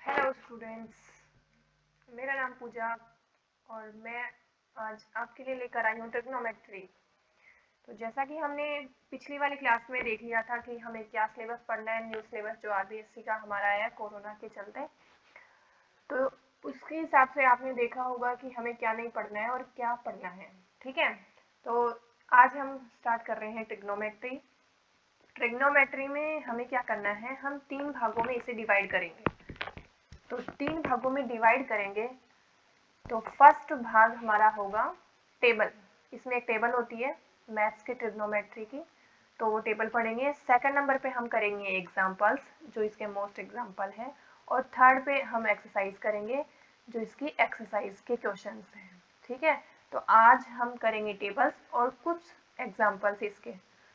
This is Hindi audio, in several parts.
हेलो स्टूडेंट्स, मेरा नाम पूजा और मैं आज आपके लिए लेकर आई हूँ ट्रिग्नोमेट्री। तो जैसा कि हमने पिछली वाली क्लास में देख लिया था कि हमें क्या सिलेबस पढ़ना है, न्यू सिलेबस जो आरबीएससी का हमारा आया कोरोना के चलते, तो उसके हिसाब से आपने देखा होगा कि हमें क्या नहीं पढ़ना है और क्या पढ़ना है। ठीक है, तो आज हम स्टार्ट कर रहे हैं ट्रिग्नोमेट्री। ट्रिग्नोमेट्री में हमें क्या करना है, हम 3 भागों में इसे डिवाइड करेंगे। तो 3 भागों में डिवाइड करेंगे। तो फर्स्ट भाग हमारा होगा टेबल। इसमें एक टेबल होती है मैथ्स के ट्रिग्नोमेट्री की, तो वो टेबल पढ़ेंगे। सेकंड नंबर पे हम करेंगे एग्जांपल्स, जो इसके मोस्ट एग्जांपल है। और थर्ड पे हम एक्सरसाइज करेंगे, जो इसकी एक्सरसाइज के क्वेश्चंस हैं। ठीक है, तो आज हम करेंगे टेबल्स और कुछ एग्जांपल्स इसके।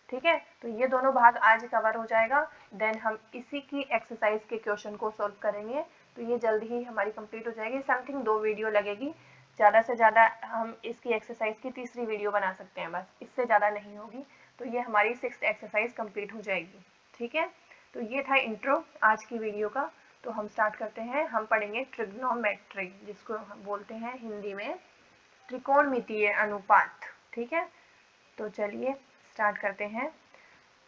ठीक है, तो ये दोनों भाग आज कवर हो जाएगा। देन हम इसी की एक्सरसाइज के क्वेश्चन को सॉल्व करेंगे, तो ये जल्दी ही हमारी कंप्लीट हो जाएगी। समथिंग 2 वीडियो लगेगी, ज़्यादा से ज़्यादा हम इसकी एक्सरसाइज की तीसरी वीडियो बना सकते हैं, बस इससे ज़्यादा नहीं होगी। तो ये हमारी 6th एक्सरसाइज कंप्लीट हो जाएगी। ठीक है, तो ये था इंट्रो आज की वीडियो का। तो हम स्टार्ट करते हैं। हम पढ़ेंगे ट्रिग्नोमेट्री, जिसको हम बोलते हैं हिंदी में त्रिकोणमितीय अनुपात। ठीक है, तो चलिए स्टार्ट करते हैं।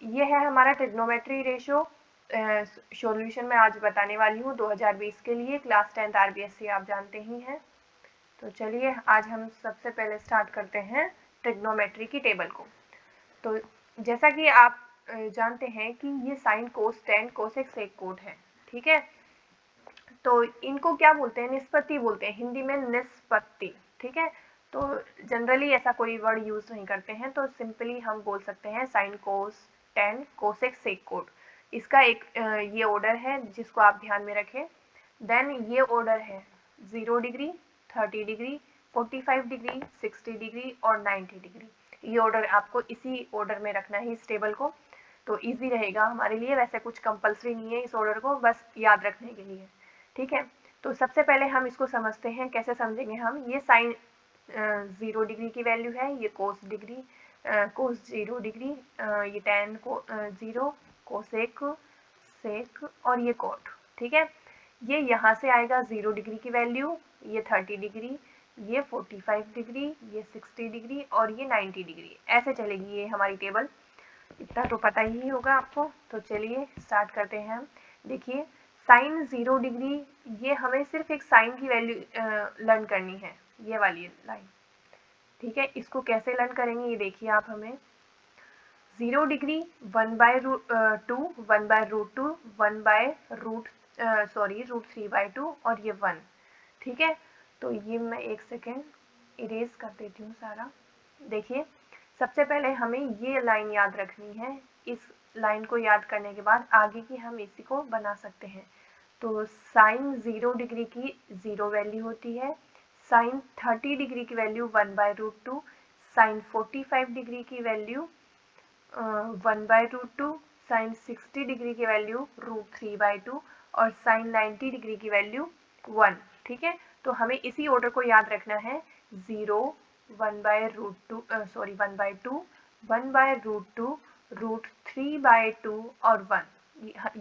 ये है हमारा ट्रिग्नोमेट्री रेशियो। सॉल्यूशन मैं आज बताने वाली हूँ 2020 के लिए, क्लास 10th आरबीएससी आप जानते ही हैं। तो चलिए आज हम सबसे पहले स्टार्ट करते हैं ट्रिग्नोमेट्री की टेबल को। तो जैसा कि आप जानते हैं कि ये sine cos tan cosec sec cot है। ठीक है, तो इनको क्या बोलते हैं, निष्पत्ति बोलते हैं, हिंदी में निष्पत्ति। ठीक है, तो जनरली ऐसा कोई वर्ड यूज नहीं करते हैं, तो सिंपली हम बोल सकते हैं sine cos tan cosec sec cot. इसका एक ये ऑर्डर है जिसको आप ध्यान में रखें। देन ये ऑर्डर है 0 डिग्री, 30 डिग्री, 45 डिग्री, 60 डिग्री और 90 डिग्री। ये ऑर्डर आपको इसी ऑर्डर में रखना है इस टेबल को, तो इजी रहेगा हमारे लिए। वैसे कुछ कंपलसरी नहीं है इस ऑर्डर को, बस याद रखने के लिए। ठीक है, तो सबसे पहले हम इसको समझते हैं। कैसे समझेंगे हम, ये साइन 0 डिग्री की वैल्यू है, ये कोस डिग्री कोस 0 डिग्री, ये टेन को 0, कोसेक सेक और ये कोट। ठीक है, ये यहाँ से आएगा 0 डिग्री की वैल्यू, ये 30 डिग्री, ये 45 डिग्री, ये 60 डिग्री और ये 90 डिग्री। ऐसे चलेगी ये हमारी टेबल। इतना तो पता ही होगा आपको। तो चलिए स्टार्ट करते हैं हम। देखिए साइन 0 डिग्री, ये हमें सिर्फ एक साइन की वैल्यू लर्न करनी है, ये वाली लाइन। ठीक है, इसको कैसे लर्न करेंगे ये देखिए आप। हमें 0 डिग्री 1/2, 1/√2, 1/√3/2 और ये 1। ठीक है, तो ये मैं एक सेकेंड इरेज कर देती हूँ सारा। देखिए सबसे पहले हमें ये लाइन याद रखनी है। इस लाइन को याद करने के बाद आगे की हम इसी को बना सकते हैं। तो साइन 0 डिग्री की 0 वैल्यू होती है, साइन 30 डिग्री की वैल्यू 1/√2, साइन 45 डिग्री की वैल्यू 1/√2, साइन 60 डिग्री की वैल्यू √3/2 और साइन 90 डिग्री की वैल्यू 1। ठीक है, तो हमें इसी ऑर्डर को याद रखना है। 0, 1/√2 1/2, 1/√2, √3/2 और 1।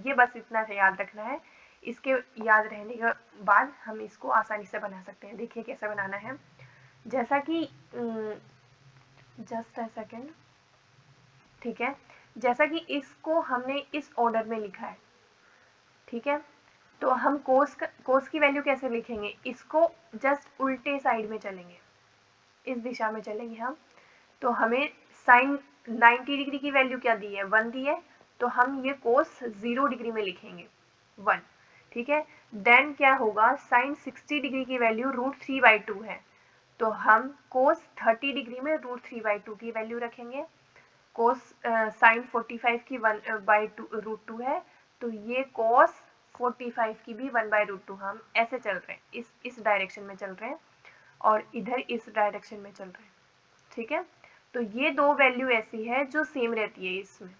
ये बस इतना से याद रखना है। इसके याद रहने के बाद हम इसको आसानी से बना सकते हैं। देखिए कैसे बनाना है। जैसा कि जस्ट अ सेकेंड। ठीक है, जैसा कि इसको हमने इस ऑर्डर में लिखा है। ठीक है, तो हम कोस की वैल्यू कैसे लिखेंगे, इसको जस्ट उल्टे साइड में चलेंगे, इस दिशा में चलेंगे हम। तो हमें साइन 90 डिग्री की वैल्यू क्या दी है, 1 दी है, तो हम ये कोस 0 डिग्री में लिखेंगे 1। ठीक है, देन क्या होगा, साइन 60 डिग्री की वैल्यू √3/2 है, तो हम कोस 30 डिग्री में √3/2 की वैल्यू रखेंगे। कोस साइन 45 की 1/√2 है, तो ये कोस 45 की भी 1/√2। हम ऐसे चल रहे हैं, इस डायरेक्शन में चल रहे हैं और इधर इस डायरेक्शन में चल रहे हैं। ठीक है, तो ये दो वैल्यू ऐसी है जो सेम रहती है इसमें,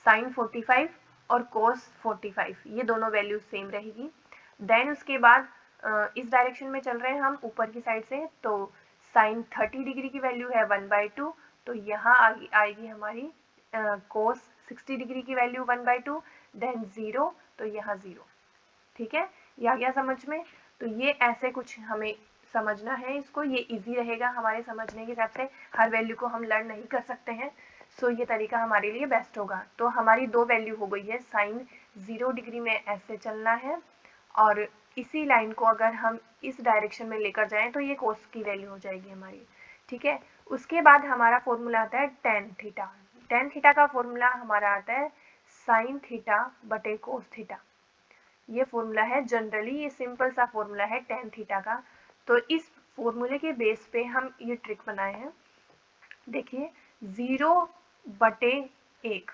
साइन 45 और कोस 45, ये दोनों वैल्यू सेम रहेगी। देन उसके बाद इस डायरेक्शन में चल रहे हैं हम ऊपर की साइड से, तो साइन 30 डिग्री की वैल्यू है 1/2, तो यहाँ आएगी हमारी कोस 60 डिग्री की वैल्यू 1/2, देन 0, तो यहाँ 0। ठीक है, ये आ गया समझ में? तो ये ऐसे कुछ हमें समझना है इसको, ये इजी रहेगा हमारे समझने के हिसाब से, हर वैल्यू को हम लर्न नहीं कर सकते हैं, सो ये तरीका हमारे लिए बेस्ट होगा। तो हमारी दो वैल्यू हो गई है, साइन 0 डिग्री में ऐसे चलना है और इसी लाइन को अगर हम इस डायरेक्शन में लेकर जाएं तो ये कोस की वैल्यू हो जाएगी हमारी, ठीक है। उसके बाद हमारा फॉर्मूला आता है टेन थीटा। टेन थीटा का फॉर्मूला हमारा आता है साइन थीटा बटे कोस थीटा। ये फॉर्मूला है, जनरली ये सिंपल सा फॉर्मूला है टेन थीटा का। तो इस फॉर्मूले के बेस पे हम ये ट्रिक बनाए हैं। देखिए 0 बटे 1,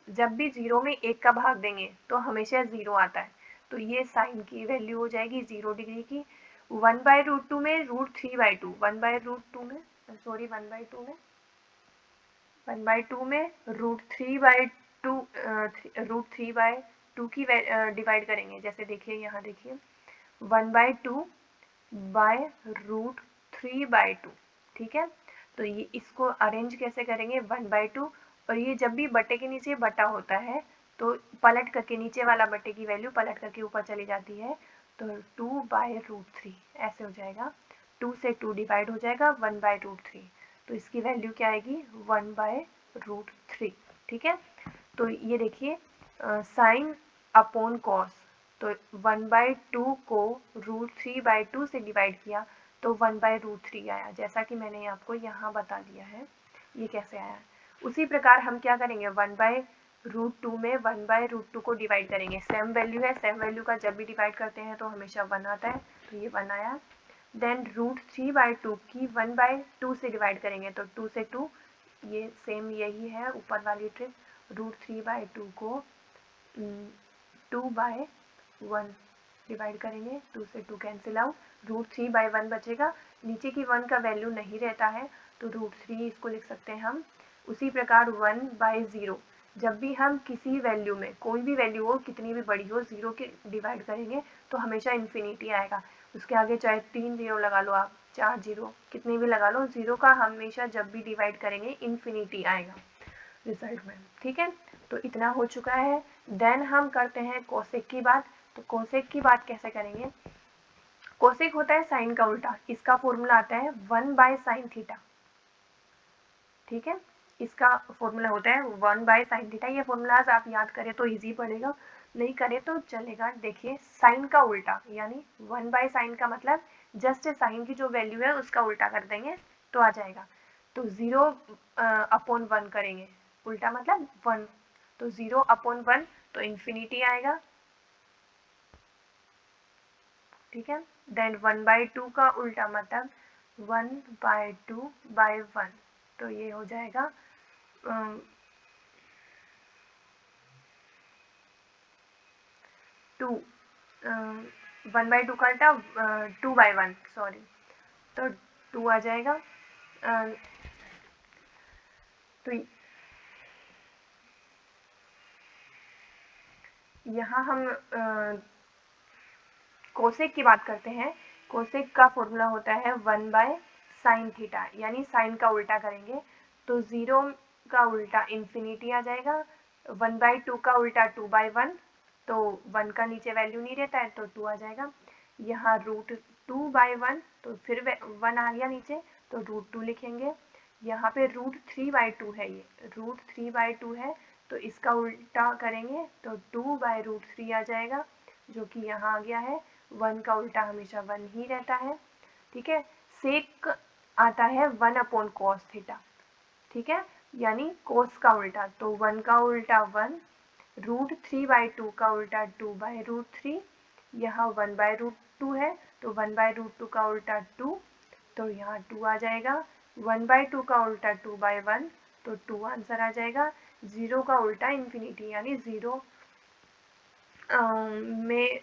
जब भी 0 में 1 का भाग देंगे तो हमेशा 0 आता है, तो ये साइन की वैल्यू हो जाएगी 0 डिग्री की। 1/√2 में √3/2, 1/√2 में सॉरी 1/2 में 1/2 में √3/2 √3/2 की डिवाइड करेंगे। जैसे देखिए यहाँ देखिए 1/2 बाय √3/2, ठीक है। तो ये इसको अरेंज कैसे करेंगे, 1/2, और ये जब भी बटे के नीचे बटा होता है तो पलट करके नीचे वाला बटे की वैल्यू पलट करके ऊपर चली जाती है, तो 2/√3 ऐसे हो जाएगा। 2 से 2 डिवाइड हो जाएगा, 1/√3, तो इसकी वैल्यू क्या आएगी 1/√3, ठीक है। तो ये देखिए साइन अपॉन कॉस, तो 1/2 को √3/2 से डिवाइड किया तो 1/√3 आया, जैसा कि मैंने आपको यहाँ बता दिया है ये कैसे आया। उसी प्रकार हम क्या करेंगे 1/√2 में 1/√2 को डिवाइड करेंगे, सेम वैल्यू है, सेम वैल्यू का जब भी डिवाइड करते हैं तो हमेशा 1 आता है, तो ये 1 आया। देन √3/2 की 1/2 से डिवाइड करेंगे तो 2 से 2, ये सेम यही है ऊपर वाली ट्रिक, √3/2 को 2/1 डिवाइड करेंगे, 2 से 2 कैंसिल आउट, √3/1 बचेगा, नीचे की 1 का वैल्यू नहीं रहता है तो √3 इसको लिख सकते हैं हम। उसी प्रकार 1/0, जब भी हम किसी वैल्यू में कोई भी वैल्यू हो कितनी भी बड़ी हो 0 के डिवाइड करेंगे तो हमेशा इन्फिनिटी आएगा, उसके आगे चाहे 3 0 लगा लो आप, 4 0 कितनी भी लगा लो, 0 का हमेशा जब भी डिवाइड करेंगे इन्फिनिटी आएगा रिजल्ट में, ठीक है। तो इतना हो चुका है। देन हम करते हैं कोसेक की बात। तो कोसेक की बात कैसे करेंगे, कोसेक होता है साइन का उल्टा, इसका फॉर्मूला आता है 1/sin थीटा, ठीक है। इसका फॉर्मूला होता है 1/sin थीटा। ये फॉर्मूलाज आप याद करें तो इजी पड़ेगा, नहीं करें तो चलेगा। देखिए साइन का उल्टा यानी 1/sin का मतलब जस्ट साइन की जो वैल्यू है उसका उल्टा कर देंगे तो आ जाएगा। तो 0/1 करेंगे, उल्टा मतलब 1, तो 0/1 तो इन्फिनिटी आएगा, ठीक है। देन 1/2 का उल्टा मतलब 1/2/1, तो ये हो जाएगा 2, 1/2 का उल्टा 2/1, सॉरी, तो 2 आ जाएगा। तो यहाँ हम कोसेक की बात करते हैं। कोसेक का फॉर्मूला होता है 1/sin थीटा, यानी साइन का उल्टा करेंगे तो 0 का उल्टा इन्फिनिटी आ जाएगा, 1/2 का उल्टा 2/1, तो 1 का नीचे वैल्यू नहीं रहता है तो 2 आ जाएगा। यहाँ √2/1 तो फिर 1 आ गया नीचे तो √2 लिखेंगे। यहाँ पे √3/2 है, ये √3/2 है तो इसका उल्टा करेंगे तो 2/√3 आ जाएगा, जो कि यहाँ आ गया है। 1 का उल्टा हमेशा 1 ही रहता है, ठीक है। सेक आता है 1/cos थीटा, ठीक है, यानी कोस का उल्टा, तो 1 का उल्टा 1, √3/2 का उल्टा 2/√3, यहाँ 1/√2 है तो 1/√2 का उल्टा 2, तो यहाँ 2 आ जाएगा। 1/2 का उल्टा 2/1 तो 2 आंसर आ जाएगा। 0 का उल्टा इन्फिनिटी यानी 0 में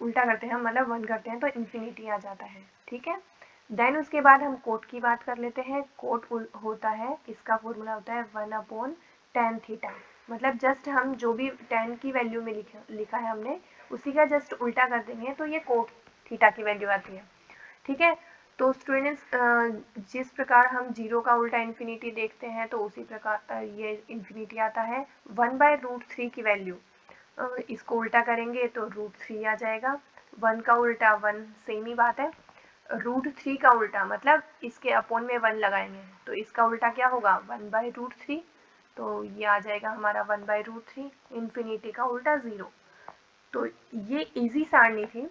उल्टा करते हैं मतलब 1 करते हैं तो इन्फिनिटी आ जाता है, ठीक है। देन उसके बाद हम कोट की बात कर लेते हैं। कोट होता है, इसका फॉर्मूला होता है 1/tan थीटा, मतलब जस्ट हम जो भी tan की वैल्यू में लिखा है हमने उसी का जस्ट उल्टा कर देंगे तो ये कोट थीटा की वैल्यू आती है, ठीक है। तो स्टूडेंट्स जिस प्रकार हम 0 का उल्टा इन्फिनिटी देखते हैं तो उसी प्रकार ये इन्फिनिटी आता है। 1/√3 की वैल्यू, इसको उल्टा करेंगे तो √3 आ जाएगा। 1 का उल्टा 1, सेम ही बात है। √3 का उल्टा मतलब इसके अपोन में 1 लगाएंगे, तो इसका उल्टा क्या होगा 1/√3, तो ये आ जाएगा हमारा 1/√3। इन्फिनिटी का उल्टा 0। तो ये इजी सारणी थी,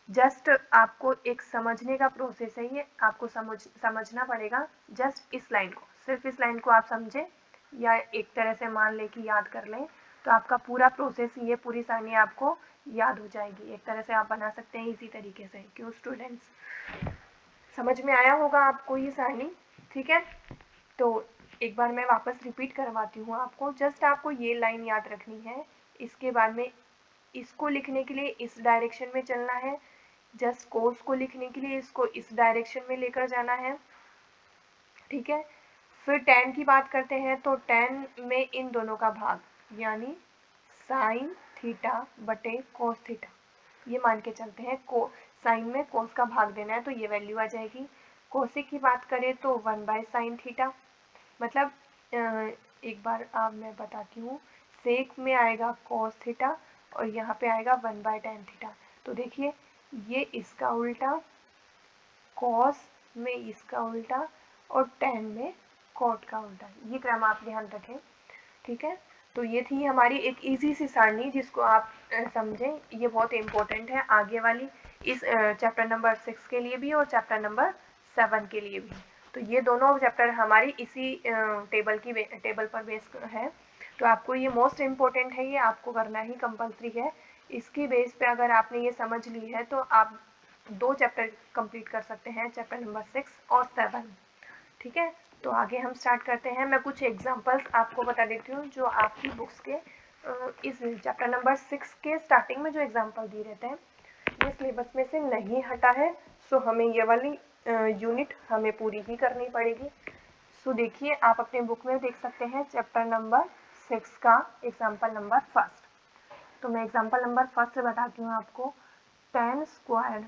जस्ट आपको एक समझने का प्रोसेस है, ये आपको समझना पड़ेगा। जस्ट इस लाइन को, सिर्फ इस लाइन को आप समझें या एक तरह से मान लें कि याद कर लें, तो आपका पूरा प्रोसेस, ये पूरी सारणी आपको याद हो जाएगी। एक तरह से आप बना सकते हैं इसी तरीके से। क्यों स्टूडेंट्स, समझ में आया होगा आपको ये सारणी? ठीक है, तो एक बार मैं वापस रिपीट करवाती हूँ आपको। जस्ट आपको ये लाइन याद रखनी है, इसके बाद में इसको लिखने के लिए इस डायरेक्शन में चलना है, जस्ट कोस को लिखने के लिए इसको इस डायरेक्शन में लेकर जाना है। ठीक है, फिर tan की बात करते हैं तो tan में इन दोनों का भाग, यानी साइन थीटा बटे कोस थीटा, ये मान के चलते हैं। को साइन में कोस का भाग देना है, तो ये वैल्यू आ जाएगी। कोसेक की बात करें तो 1/sin थीटा, मतलब एक बार आप मैं बताती हूँ, सेक में आएगा कोस थीटा और यहाँ पे आएगा 1/tan थीटा। तो देखिए ये इसका उल्टा, कॉस में इसका उल्टा और tan में कॉट का उल्टा, ये क्रम आप ध्यान रखें। ठीक है, तो ये थी हमारी एक इजी सी सारणी, जिसको आप समझें, ये बहुत इम्पोर्टेंट है आगे वाली इस चैप्टर नंबर 6 के लिए भी और चैप्टर नंबर 7 के लिए भी। तो ये दोनों चैप्टर हमारी इसी टेबल पर बेस है, तो आपको ये मोस्ट इम्पोर्टेंट है, ये आपको करना ही कंपलसरी है। इसकी बेस पे अगर आपने ये समझ ली है तो आप 2 चैप्टर कंप्लीट कर सकते हैं, चैप्टर नंबर 6 और 7। ठीक है, तो आगे हम स्टार्ट करते हैं। मैं कुछ एग्जांपल्स आपको बता देती हूँ जो आपकी बुक्स के इस चैप्टर नंबर 6 के स्टार्टिंग में जो एग्जांपल दिए रहते हैं, ये सिलेबस में से नहीं हटा है, सो हमें ये वाली यूनिट हमें पूरी ही करनी पड़ेगी। सो देखिए, आप अपने बुक में देख सकते हैं चैप्टर नंबर 6 का एग्जाम्पल नंबर 1। तो मैं एग्जाम्पल नंबर 1 बताती हूँ आपको। tan square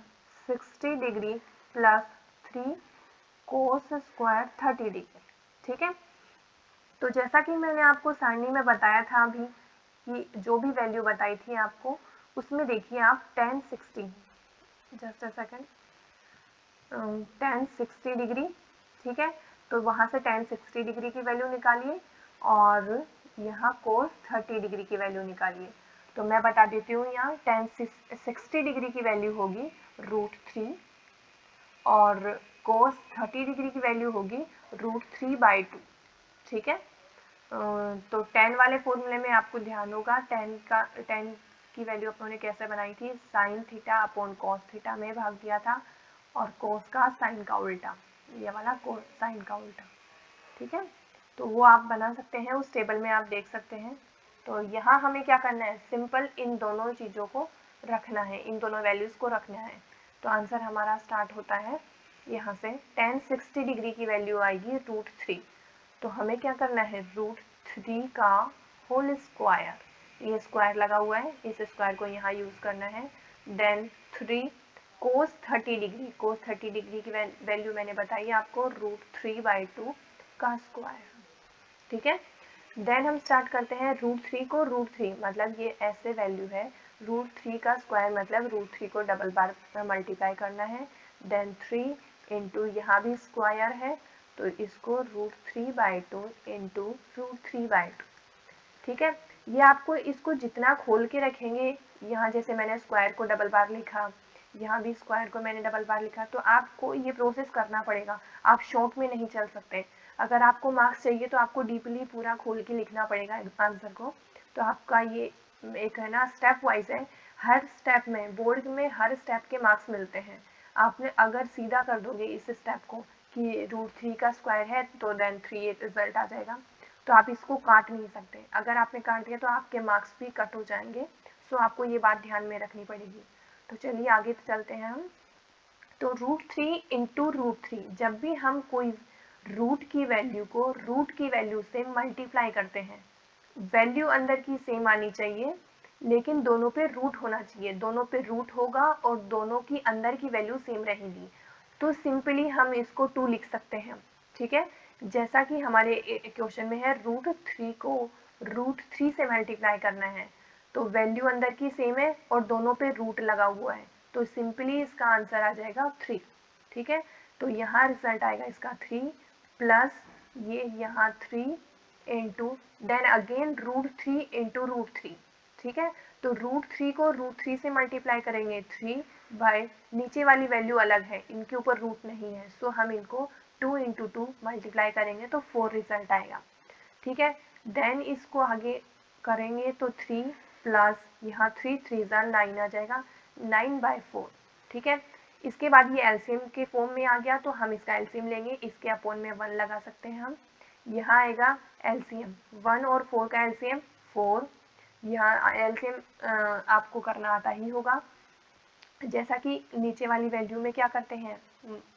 60 degree plus 3 cos square 30 degree. ठीक है, तो जैसा कि मैंने आपको सारणी में बताया था अभी, कि जो भी वैल्यू बताई थी आपको, उसमें देखिए आप tan 60, just a second, tan 60 degree, ठीक है, तो वहाँ से tan 60 डिग्री की वैल्यू निकालिए और यहाँ कोस 30 डिग्री की वैल्यू निकालिए। तो मैं बता देती हूँ, यहाँ tan 60 डिग्री की वैल्यू होगी √3 और कोस 30 डिग्री की वैल्यू होगी √3/2। ठीक है, तो tan वाले फॉर्मूले में आपको ध्यान होगा, tan की वैल्यू अपन ने कैसे बनाई थी, sine theta upon cos theta में भाग दिया था, और कोस का साइन का उल्टा, ये वाला कोस साइन का उल्टा। ठीक है, तो वो आप बना सकते हैं, उस टेबल में आप देख सकते हैं। तो यहाँ हमें क्या करना है, सिंपल इन दोनों चीज़ों को रखना है, इन दोनों वैल्यूज़ को रखना है। तो आंसर हमारा स्टार्ट होता है यहाँ से। tan 60 डिग्री की वैल्यू आएगी √3, तो हमें क्या करना है, √3 का होल स्क्वायर, ये स्क्वायर लगा हुआ है, इस स्क्वायर को यहाँ यूज़ करना है। देन 3 कोस 30 डिग्री, कोस 30 डिग्री की वैल्यू मैंने बताई आपको √3/2 का स्क्वायर। ठीक है, देन हम स्टार्ट करते हैं √3 को, √3 मतलब ये ऐसे वैल्यू है, √3 का स्क्वायर मतलब √3 को डबल बार मल्टीप्लाई करना है। देन 3 इंटू यहाँ भी स्क्वायर है, तो इसको √3/2 इंटू √3/2। ठीक है, ये आपको इसको जितना खोल के रखेंगे, यहाँ जैसे मैंने स्क्वायर को डबल बार लिखा, यहाँ भी स्क्वायर को मैंने डबल बार लिखा, तो आपको ये प्रोसेस करना पड़ेगा, आप शॉर्ट में नहीं चल सकते। अगर आपको मार्क्स चाहिए तो आपको डीपली पूरा खोल के लिखना पड़ेगा आंसर को। तो आपका ये एक है ना, स्टेप वाइज है, हर स्टेप में बोर्ड में हर स्टेप के मार्क्स मिलते हैं। आपने अगर सीधा कर दोगे इस स्टेप को कि √3 का स्क्वायर है तो देन 3 रिजल्ट आ जाएगा, तो आप इसको काट नहीं सकते। अगर आपने काट दिया तो आपके मार्क्स भी कट हो जाएंगे, सो आपको ये बात ध्यान में रखनी पड़ेगी। तो चलिए आगे चलते हैं हम। तो √3 इंटू √3, जब भी हम कोई रूट की वैल्यू को रूट की वैल्यू से मल्टीप्लाई करते हैं, वैल्यू अंदर की सेम आनी चाहिए, लेकिन दोनों पे रूट होना चाहिए, दोनों पे रूट होगा और दोनों की अंदर की वैल्यू सेम रहेगी। तो सिंपली हम इसको 2 लिख सकते हैं। ठीक है, जैसा कि हमारे क्वेश्चन में है, √3 को √3 से मल्टीप्लाई करना है, तो वैल्यू अंदर की सेम है और दोनों पे रूट लगा हुआ है, तो सिंपली इसका आंसर आ जाएगा 3। ठीक है, तो यहाँ रिजल्ट आएगा इसका 3 प्लस ये यहाँ 3 इंटू देन अगेन √3 इंटू √3। ठीक है, तो √3 को √3 से मल्टीप्लाई करेंगे 3 बाय नीचे वाली वैल्यू अलग है, इनके ऊपर रूट नहीं है, सो हम इनको 2 इंटू 2 मल्टीप्लाई करेंगे तो 4 रिजल्ट आएगा। ठीक है, देन इसको आगे करेंगे तो 3 प्लस यहाँ 3 × 9 आ जाएगा 9/4। ठीक है, इसके बाद ये एलसीएम के फॉर्म में आ गया तो हम इसका एलसीएम लेंगे, इसके अपॉन में 1 लगा सकते हैं हम। यहाँ आएगा एलसीएम 1 और 4 का एलसीएम 4। यहाँ एलसीएम आपको करना आता ही होगा, जैसा कि नीचे वाली वैल्यू में क्या करते हैं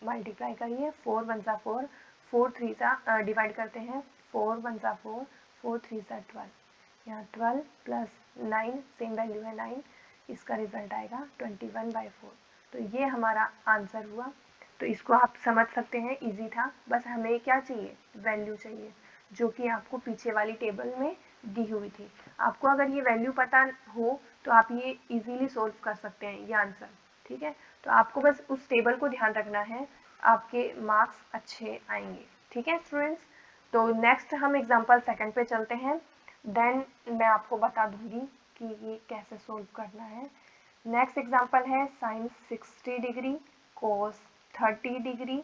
मल्टीप्लाई करिए 4 × 1 = 4, 4 × 3 डिवाइड करते हैं 4 × 1 = 4, 4 × 3 = 12, यहाँ 12 प्लस 9 सेम वैल्यू है 9, इसका रिजल्ट आएगा 21/4। तो ये हमारा आंसर हुआ। तो इसको आप समझ सकते हैं, इजी था, बस हमें क्या चाहिए वैल्यू चाहिए जो कि आपको पीछे वाली टेबल में दी हुई थी। आपको अगर ये वैल्यू पता हो तो आप ये इजीली सोल्व कर सकते हैं ये आंसर। ठीक है, तो आपको बस उस टेबल को ध्यान रखना है, आपके मार्क्स अच्छे आएंगे। ठीक है स्टूडेंट्स, तो नेक्स्ट हम एग्जांपल सेकंड पे चलते हैं, देन मैं आपको बता दूंगी कि ये कैसे सोल्व करना है। नेक्स्ट एग्जांपल है sin 60 degree cos 30 degree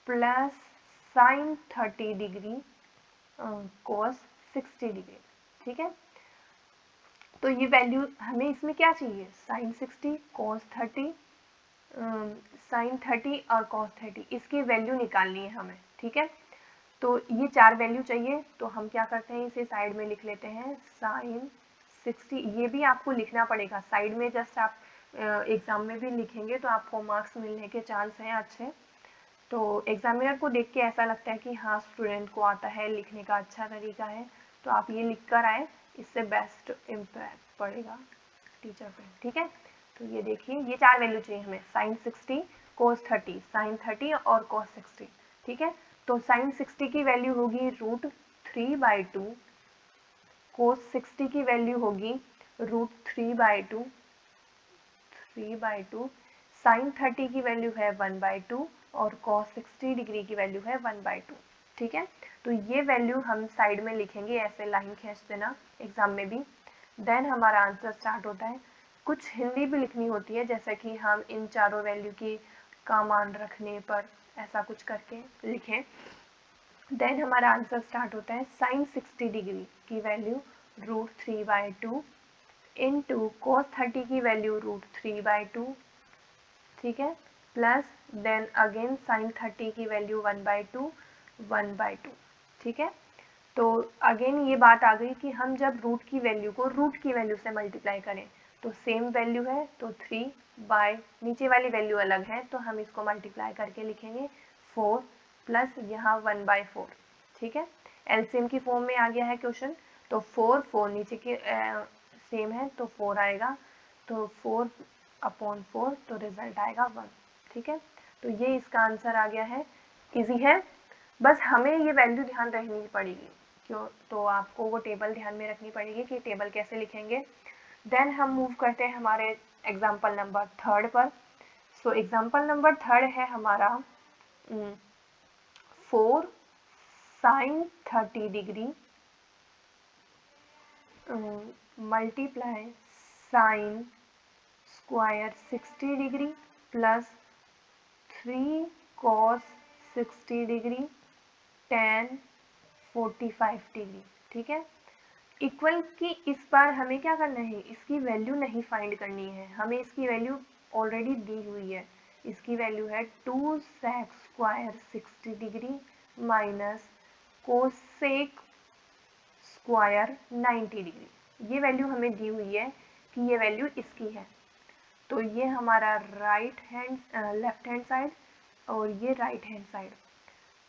plus sin 30 degree cos 60 degree. ठीक है, तो ये वैल्यू हमें इसमें क्या चाहिए sin 60 cos 30 sin 30 और cos 30, इसकी वैल्यू निकालनी है हमें। ठीक है, तो ये 4 वैल्यू चाहिए, तो हम क्या करते हैं इसे साइड में लिख लेते हैं sin 60। ये भी आपको लिखना पड़ेगा साइड में, जस्ट आप एग्जाम में भी लिखेंगे तो आपको मार्क्स मिलने के चांस हैं अच्छे। तो एग्जामिनर को देख के ऐसा लगता है कि हाँ स्टूडेंट को आता है, लिखने का अच्छा तरीका है, तो आप ये लिख कर आए, इससे बेस्ट इम्पैक्ट पड़ेगा टीचर पे। ठीक है, तो ये देखिए ये 4 वैल्यू चाहिए हमें sin 60 cos 30, sin 30 और cos 60। ठीक है, तो sin 60 की वैल्यू होगी √3/2, cos 60 की वैल्यू होगी √3/2, 3/2, sin 30 की वैल्यू है 1/2 और cos 60 डिग्री की वैल्यू है 1/2। ठीक है, तो ये वैल्यू हम साइड में लिखेंगे, ऐसे लाइन खींच देना एग्जाम में भी। देन हमारा आंसर स्टार्ट होता है। कुछ हिंदी भी लिखनी होती है, जैसे कि हम इन चारों वैल्यू की का मान रखने पर ऐसा कुछ करके लिखें। देन हमारा आंसर स्टार्ट होता है sin 60 डिग्री की वैल्यू √3/2 इंटू cos 30 की वैल्यू √3/2। ठीक है, प्लस देन अगेन sin 30 की वैल्यू 1/2, 1/2। ठीक है, तो अगेन ये बात आ गई कि हम जब रूट की वैल्यू को रूट की वैल्यू से मल्टीप्लाई करें तो सेम वैल्यू है, तो 3 बाय नीचे वाली वैल्यू अलग है, तो हम इसको मल्टीप्लाई करके लिखेंगे 4 प्लस यहाँ 1/4। ठीक है, एलसीएम की फॉर्म में आ गया है क्वेश्चन, तो 4 नीचे के सेम है तो 4 आएगा, तो 4/4, तो रिजल्ट आएगा 1। ठीक है, तो ये इसका आंसर आ गया है। इजी है, बस हमें ये वैल्यू ध्यान रखनी पड़ेगी क्यों, तो आपको वो टेबल ध्यान में रखनी पड़ेगी कि टेबल कैसे लिखेंगे। देन हम मूव करते हैं हमारे एग्जाम्पल नंबर 3 पर। सो एग्जाम्पल नंबर 3 है हमारा 4 sin 30 degree multiply sin square 60 degree plus 3 cos 60 degree tan 45 degree. ठीक है, इक्वल की इस बार हमें क्या करना है, इसकी वैल्यू नहीं फाइंड करनी है, हमें इसकी वैल्यू ऑलरेडी दी हुई है। इसकी वैल्यू है 2 sec square 60 degree minus cosec square 90 degree. ये वैल्यू हमें दी हुई है कि ये वैल्यू इसकी है, तो ये हमारा लेफ्ट हैंड साइड और ये राइट हैंड साइड।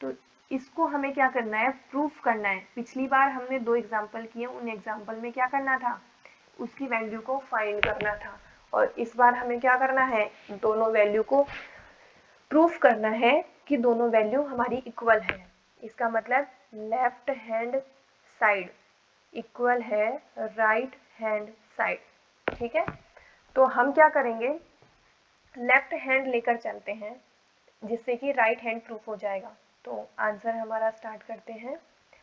तो इसको हमें क्या करना है, प्रूफ करना है। पिछली बार हमने 2 एग्जाम्पल किए, उन एग्जाम्पल में क्या करना था, उसकी वैल्यू को फाइंड करना था, और इस बार हमें क्या करना है, दोनों वैल्यू को प्रूफ करना है कि दोनों वैल्यू हमारी इक्वल है। इसका मतलब लेफ्ट हैंड साइड इक्वल है राइट हैंड साइड। ठीक है, तो हम क्या करेंगे, लेफ्ट हैंड लेकर चलते हैं जिससे कि राइट हैंड प्रूफ हो जाएगा। तो आंसर हमारा स्टार्ट करते हैं।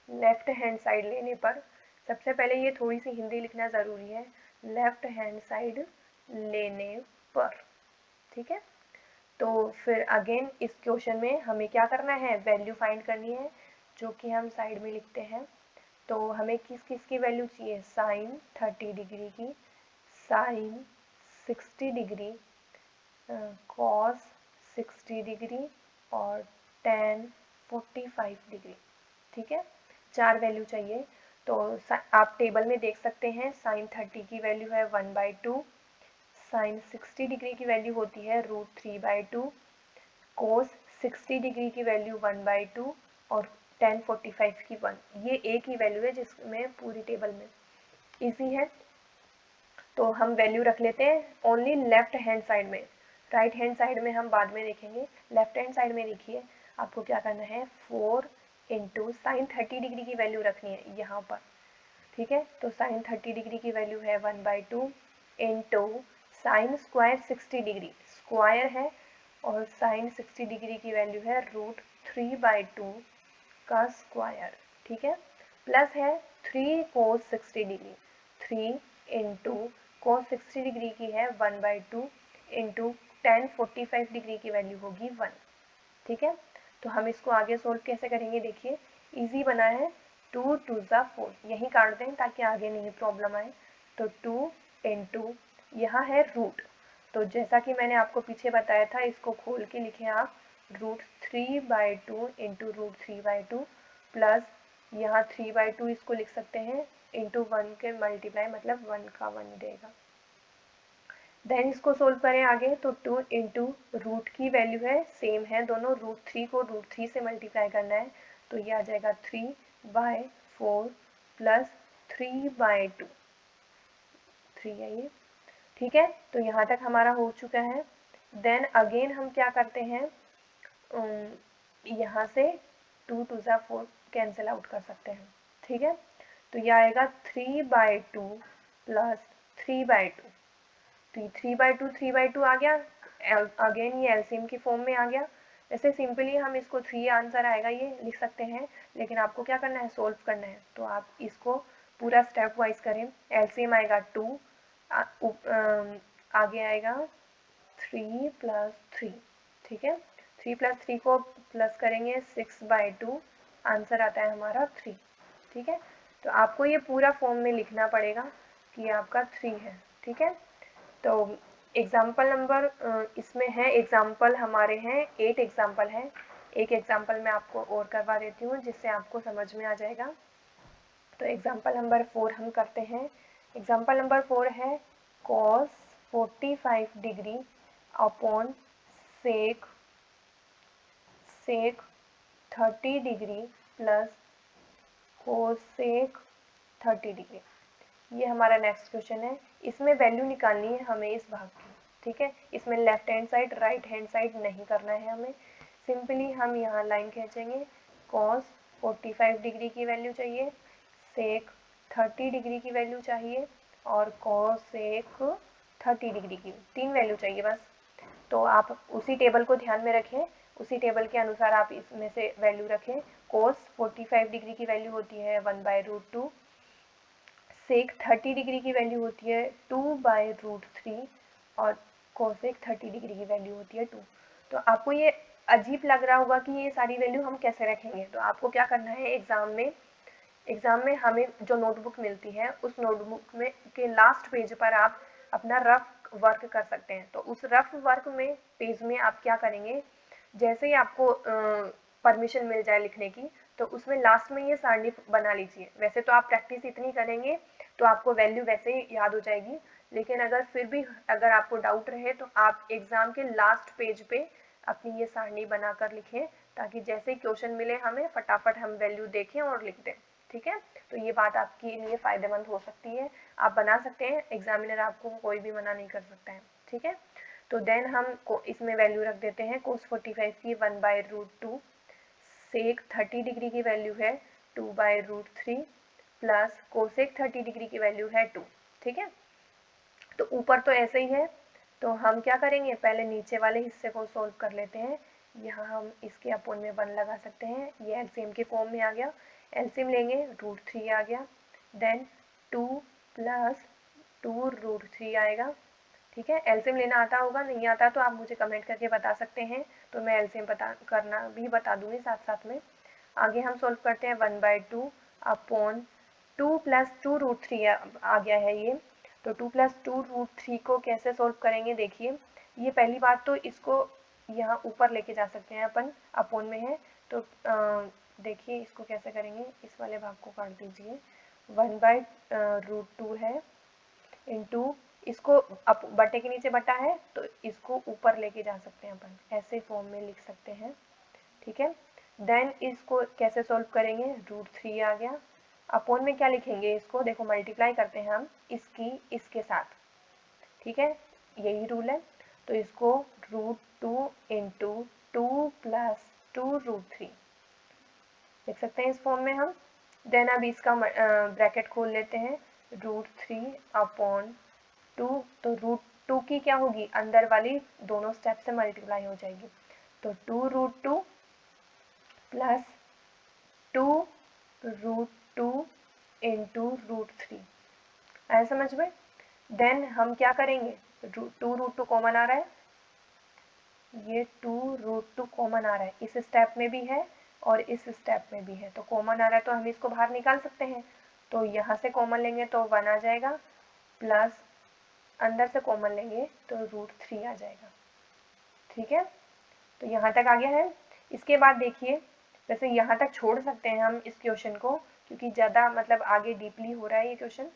लेफ्ट हैंड साइड लेने पर सबसे पहले ये थोड़ी सी हिंदी लिखना ज़रूरी है, लेफ्ट हैंड साइड लेने पर, ठीक है। तो फिर अगेन इस क्वेश्चन में हमें क्या करना है, वैल्यू फाइंड करनी है, जो कि हम साइड में लिखते हैं। तो हमें किस किस की वैल्यू चाहिए, साइन 30 डिग्री की, साइन 60 डिग्री, कॉस 60 डिग्री और tan 45 डिग्री, ठीक है। 4 वैल्यू चाहिए। तो आप टेबल में देख सकते हैं, साइन 30 की वैल्यू है 1/2, साइन 60 डिग्री की वैल्यू होती है √3/2, कोस 60 डिग्री की वैल्यू 1/2 और tan 45 की 1। ये एक ही वैल्यू है जिसमें पूरी टेबल में इजी है। तो हम वैल्यू रख लेते हैं ओनली लेफ्ट हैंड साइड में, राइट हैंड साइड में हम बाद में देखेंगे। लेफ्ट हैंड साइड में देखिए आपको क्या करना है, 4 इंटू साइन 30 डिग्री की वैल्यू रखनी है यहाँ पर, ठीक है। तो साइन 30 डिग्री की वैल्यू है 1/2 into sine square 60 degree, square है, और साइन 60 डिग्री की वैल्यू है √3/2 का स्क्वायर, ठीक है। प्लस है 3 कोस 60 डिग्री, 3 इंटू कोस 60 डिग्री की है 1/2 इंटू tan 45 डिग्री की वैल्यू होगी 1, ठीक है। तो हम इसको आगे सोल्व कैसे करेंगे, देखिए इजी बना है, 2 2 ज़ा 4, यहीं काट दें ताकि आगे नहीं प्रॉब्लम आए। तो 2 इंटू यहाँ है रूट, तो जैसा कि मैंने आपको पीछे बताया था, इसको खोल के लिखें आप, √3/2 इंटू √3/2 प्लस यहाँ 3/2 इसको लिख सकते हैं इंटू 1 के मल्टीप्लाई, मतलब 1 का 1 देगा। देन इसको सोल्व करें आगे, तो 2 इंटू रूट की वैल्यू है सेम है दोनों, √3 को √3 से मल्टीप्लाई करना है, तो ये आ जाएगा 3/4 प्लस 3/2, 3 है ये, ठीक है। तो यहाँ तक हमारा हो चुका है। देन अगेन हम क्या करते हैं, यहाँ से 2 2 ज़ा 4 कैंसिल आउट कर सकते हैं, ठीक है। तो ये आएगा 3/2 प्लस 3/2, तो 3/2 आ गया, अगेन ये एलसीएम की फॉर्म में आ गया। वैसे सिंपली हम इसको 3 आंसर आएगा ये लिख सकते हैं, लेकिन आपको क्या करना है, सोल्व करना है। तो आप इसको पूरा स्टेप वाइज करें, एलसीएम आएगा 2, आगे आएगा 3 प्लस 3, ठीक है। 3 प्लस 3 को प्लस करेंगे 6/2, आंसर आता है हमारा 3, ठीक है। तो आपको ये पूरा फॉर्म में लिखना पड़ेगा कि ये आपका 3 है, ठीक है। तो एग्जाम्पल नंबर इसमें है, एग्जाम्पल हमारे हैं 8 एग्जाम्पल है। एक एग्जाम्पल मैं आपको और करवा देती हूँ जिससे आपको समझ में आ जाएगा। तो एग्जाम्पल नंबर 4 हम करते हैं। एग्जाम्पल नंबर 4 है cos 45 degree upon sec 30 degree plus cosec 30 degree. ये हमारा नेक्स्ट क्वेश्चन है। इसमें वैल्यू निकालनी है हमें इस भाग की, ठीक है। इसमें left hand side right hand side नहीं करना है हमें, सिंपली हम यहाँ लाइन खींचेंगे, cos 45 डिग्री की वैल्यू चाहिए, सेक 30 डिग्री की वैल्यू चाहिए और कोसेक 30 डिग्री की, 3 वैल्यू चाहिए बस। तो आप उसी टेबल को ध्यान में रखें, उसी टेबल के अनुसार आप इसमें से वैल्यू रखें। cos 45 डिग्री की वैल्यू होती है 1/√2, सेक 30 डिग्री की वैल्यू होती है 2/√3 और कोसेक 30 डिग्री की वैल्यू होती है 2। तो आपको ये अजीब लग रहा होगा कि ये सारी वैल्यू हम कैसे रखेंगे, तो आपको क्या करना है, एग्ज़ाम में हमें जो नोटबुक मिलती है उस नोटबुक में के लास्ट पेज पर आप अपना रफ वर्क कर सकते हैं। तो उस रफ वर्क में पेज में आप क्या करेंगे, जैसे ही आपको परमिशन मिल जाए लिखने की, तो उसमें लास्ट में ये सारणी बना लीजिए। वैसे तो आप प्रैक्टिस इतनी करेंगे तो आपको वैल्यू वैसे ही याद हो जाएगी, लेकिन अगर फिर भी अगर आपको डाउट रहे तो आप एग्ज़ाम के लास्ट पेज पे अपनी ये सारणी बनाकर लिखें, ताकि जैसे ही क्वेश्चन मिले हमें फटाफट हम वैल्यू देखें और लिख दें, ठीक है। तो ये बात आपके लिए फ़ायदेमंद हो सकती है, आप बना सकते हैं, एग्जामिनर आपको कोई भी मना नहीं कर सकता है, ठीक है। तो देन हम इसमें वैल्यू रख देते हैं cos 45 की 1/√2, सेक 30 डिग्री की वैल्यू है 2/√3 प्लस कोसेक 30 डिग्री की वैल्यू है 2, ठीक है। तो ऊपर तो ऐसे ही है, तो हम क्या करेंगे, पहले नीचे वाले हिस्से को सॉल्व कर लेते हैं। यहाँ हम इसके अपोन में 1 लगा सकते हैं, ये एलसीएम के फॉर्म में आ गया। एलसीएम लेंगे, √3 आ गया, देन 2 + 2 √3 आएगा। ठीक है, एलसीएम लेना आता होगा, नहीं आता तो आप मुझे कमेंट करके बता सकते हैं, तो मैं एलसीएम करना भी बता दूंगी साथ साथ में। आगे हम सॉल्व करते हैं 1/2 अपॉन 2 + 2 √3 आ गया है ये। तो 2 + 2 √3 को कैसे सॉल्व करेंगे, देखिए ये पहली बात तो इसको यहाँ ऊपर लेके जा सकते हैं अपन, अपोन में है तो देखिए इसको कैसे करेंगे, इस वाले भाग को काट दीजिए। 1/√2 है इंटू इसको बटे के नीचे बटा है तो इसको ऊपर लेके जा सकते हैं अपन, ऐसे फॉर्म में लिख सकते हैं। ठीक है, देन इसको कैसे सॉल्व करेंगे, √3 आ गया। अपोन में क्या लिखेंगे, इसको देखो मल्टीप्लाई करते हैं हम इसके साथ। ठीक है, यही रूल है। तो इसको √2 इंटू 2 + 2 √3 लिख सकते हैं इस फॉर्म में हम। देन अब इसका ब्रैकेट खोल लेते हैं, √3 अपॉन 2, तो √2 की क्या होगी, अंदर वाली दोनों स्टेप से मल्टीप्लाई हो जाएगी, तो 2√2 + 2 √2 इंटू √3 आया समझ में। देन हम क्या करेंगे, 2√2 कॉमन आ रहा है, ये 2√2 कॉमन आ रहा है, इस स्टेप में भी है और इस स्टेप में भी है, तो कॉमन आ रहा है तो हम इसको बाहर निकाल सकते हैं। तो यहाँ से कॉमन लेंगे तो 1 आ जाएगा, प्लस अंदर से कॉमन लेंगे तो √3 आ जाएगा। ठीक है, तो यहाँ तक आ गया है। इसके बाद देखिए, वैसे यहाँ तक छोड़ सकते हैं हम इस क्वेश्चन को, क्योंकि ज़्यादा मतलब आगे डीपली हो रहा है ये क्वेश्चन,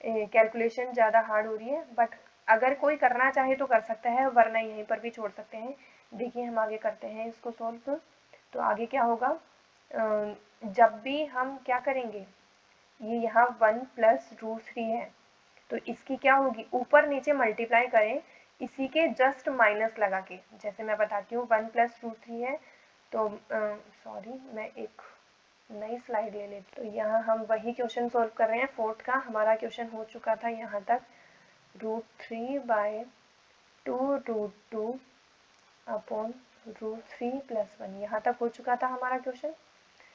कैलकुलेशन ज़्यादा हार्ड हो रही है, बट अगर कोई करना चाहे तो कर सकता है, वरना यहीं पर भी छोड़ सकते हैं। देखिए हम आगे करते हैं इसको सॉल्व। तो आगे क्या होगा, जब भी हम क्या करेंगे, ये यहाँ 1 + √3 है तो इसकी क्या होगी, ऊपर नीचे मल्टीप्लाई करें इसी के जस्ट माइनस लगा के। जैसे मैं बताती हूँ, 1 + √3 है तो सॉरी मैं एक नई स्लाइड ले लेते। तो यहाँ हम वही क्वेश्चन सॉल्व कर रहे हैं, 4th का हमारा क्वेश्चन हो चुका था यहाँ तक, √3/2 √2 अपॉन √3 + 1, यहाँ तक हो चुका था हमारा क्वेश्चन।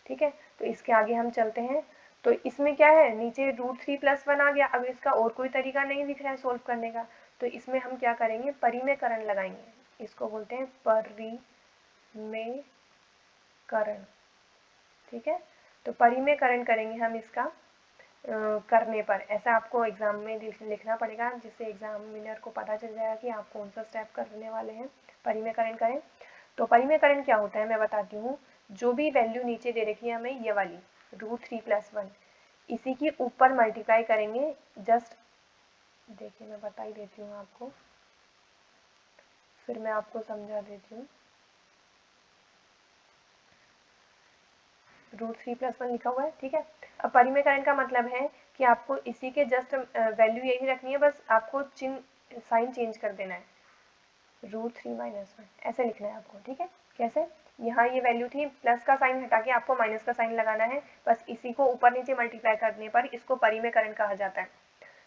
ठीक है, तो इसके आगे हम चलते हैं। तो इसमें क्या है, नीचे √3 + 1 आ गया। अब इसका और कोई तरीका नहीं दिख रहा है सॉल्व करने का, तो इसमें हम क्या करेंगे, परिमेयकरण लगाएंगे, इसको बोलते हैं परिमेयकरण। ठीक है, तो परिमेयकरण करेंगे हम इसका करने पर, ऐसा आपको एग्जाम में लिखना पड़ेगा, जिससे एग्जामिनर को पता चल जाएगा कि आप कौन सा स्टेप करने वाले हैं। परिमेयकरण करें तो परिमेयकरण क्या होता है मैं बताती हूँ। जो भी वैल्यू नीचे दे रखी है हमें, ये वाली √3 + 1, इसी की ऊपर मल्टीप्लाई करेंगे। जस्ट देखिए मैं बता ही देती हूँ आपको, फिर मैं आपको समझा देती हूँ। √3 + 1 लिखा हुआ है। ठीक है, अब परिमेयकरण का मतलब है कि आपको इसी के जस्ट वैल्यू यही रखनी है, बस आपको चिन्ह साइन चेंज कर देना है, √3 - 1 ऐसे लिखना है आपको। ठीक है, कैसे, यहाँ ये वैल्यू थी, प्लस का साइन हटा के आपको माइनस का साइन लगाना है, बस इसी को ऊपर नीचे मल्टीप्लाई करने पर इसको परिमेयकरण कहा जाता है।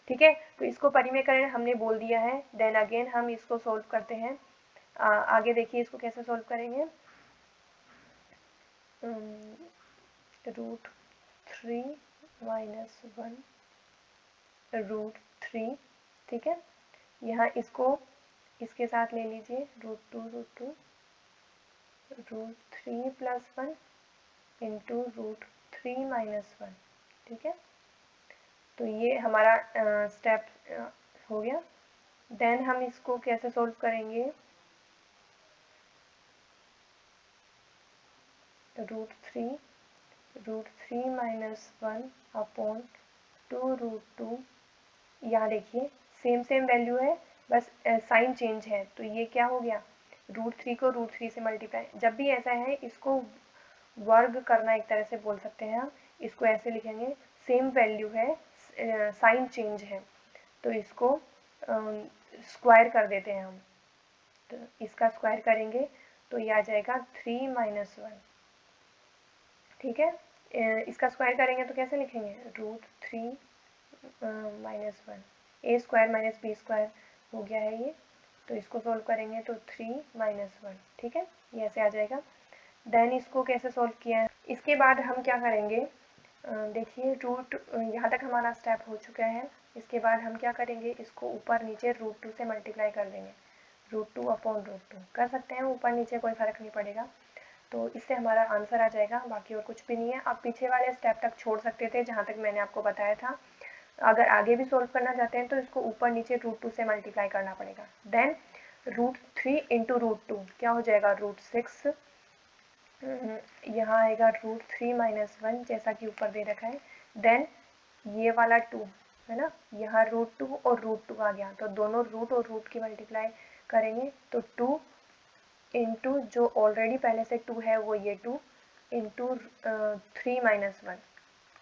ठीक है, तो इसको परिमेयकरण हमने बोल दिया है। देन अगेन हम इसको सोल्व करते हैं। आगे देखिए इसको कैसे सोल्व करेंगे, √3 - 1 √3। ठीक है, यहाँ इसको इसके साथ ले लीजिए, √2 √3 + 1 इंटू √3 - 1। ठीक है, तो ये हमारा स्टेप हो गया। देन हम इसको कैसे सोल्व करेंगे, √3 - 1 अपॉन 2 √2। यहाँ देखिए सेम वैल्यू है, बस साइन चेंज है, तो ये क्या हो गया, √3 को √3 से मल्टीप्लाई। जब भी ऐसा है इसको वर्ग करना एक तरह से बोल सकते हैं हम, इसको ऐसे लिखेंगे, सेम वैल्यू है, साइन चेंज है, तो इसको स्क्वायर कर देते हैं हम। तो इसका स्क्वायर करेंगे तो ये आ जाएगा 3 - 1। ठीक है, इसका स्क्वायर करेंगे तो कैसे लिखेंगे, √3 - 1, a² - b² हो गया है ये, तो इसको सोल्व करेंगे तो 3 माइनस 1, ठीक है, ये ऐसे आ जाएगा। देन इसको कैसे सोल्व किया है, इसके बाद हम क्या करेंगे, देखिए रूट यहाँ तक हमारा स्टेप हो चुका है। इसके बाद हम क्या करेंगे, इसको ऊपर नीचे √2 से मल्टीप्लाई कर देंगे, √2 अपॉन √2 कर सकते हैं, ऊपर नीचे कोई फ़र्क नहीं पड़ेगा। तो इससे हमारा आंसर आ जाएगा, बाकी और कुछ भी नहीं है। आप पीछे वाले स्टेप तक छोड़ सकते थे जहाँ तक मैंने आपको बताया था। अगर आगे भी सोल्व करना चाहते हैं तो इसको ऊपर नीचे √2 से मल्टीप्लाई करना पड़ेगा। देन √3 इंटू √2 क्या हो जाएगा, √6, यहाँ आएगा √3 माइनस 1 जैसा कि ऊपर दे रखा है। देन ये वाला 2 है ना, यहाँ √2 और √2 आ गया, तो दोनों रूट और रूट की मल्टीप्लाई करेंगे तो 2 इंटू जो ऑलरेडी पहले से 2 है वो ये 2 इंटू 3 माइनस 1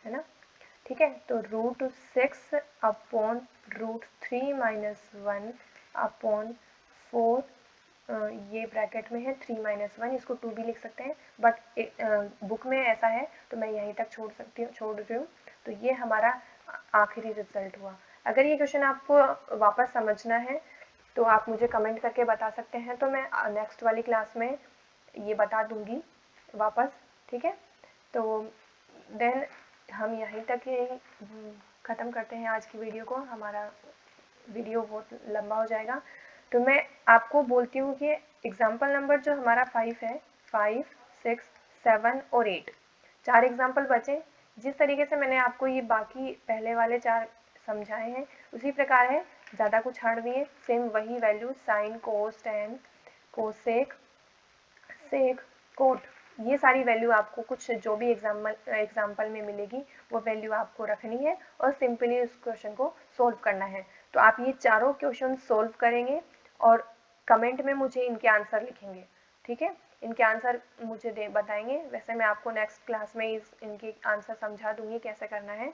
है ना, ठीक है। तो √6 अपॉन √3 माइनस 1 अपॉन 4, ये ब्रैकेट में है 3 माइनस 1, इसको 2 भी लिख सकते हैं, बट बुक में ऐसा है तो मैं यहीं तक छोड़ रही हूँ। तो ये हमारा आखिरी रिजल्ट हुआ। अगर ये क्वेश्चन आपको वापस समझना है तो आप मुझे कमेंट करके बता सकते हैं, तो मैं नेक्स्ट वाली क्लास में ये बता दूंगी वापस, ठीक है। तो देन हम यहीं तक ही ख़त्म करते हैं आज की वीडियो को, हमारा वीडियो बहुत लंबा हो जाएगा। तो मैं आपको बोलती हूँ कि एग्जाम्पल नंबर जो हमारा 5 है, 5, 6, 7 और 8 4 एग्जाम्पल बचे। जिस तरीके से मैंने आपको ये बाकी पहले वाले 4 समझाए हैं उसी प्रकार है, ज़्यादा कुछ हार्ड नहीं है, सेम वही value sign, cos, tan, cosec, sec, coat, ये सारी वैल्यू आपको कुछ जो भी एग्जाम्पल में मिलेगी वो वैल्यू आपको रखनी है और सिंपली उस क्वेश्चन को सोल्व करना है। तो आप ये चारों क्वेश्चन सोल्व करेंगे और कमेंट में मुझे इनके आंसर लिखेंगे, ठीक है, इनके आंसर मुझे बताएंगे। वैसे मैं आपको नेक्स्ट क्लास में इनके आंसर समझा दूंगी कैसे करना है।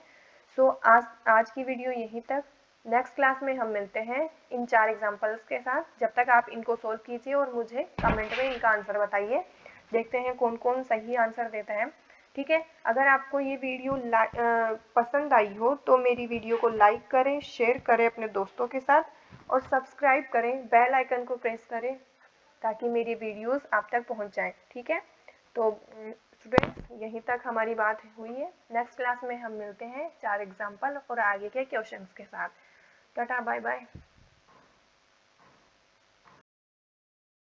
सो आज की वीडियो यहीं तक। नेक्स्ट क्लास में हम मिलते हैं इन 4 एग्जाम्पल्स के साथ। जब तक आप इनको सोल्व कीजिए और मुझे कमेंट में इनका आंसर बताइए, देखते हैं कौन कौन सही आंसर देता है, ठीक है। अगर आपको ये वीडियो पसंद आई हो तो मेरी वीडियो को लाइक करें, शेयर करें अपने दोस्तों के साथ और सब्सक्राइब करें, बेल आइकन को प्रेस करें ताकि मेरी वीडियोस आप तक पहुंच जाए, ठीक है। तो स्टूडेंट्स यहीं तक हमारी बात हुई है। नेक्स्ट क्लास में हम मिलते हैं 4 एग्जाम्पल और आगे के क्वेश्चंस के साथ। Tata, bye bye.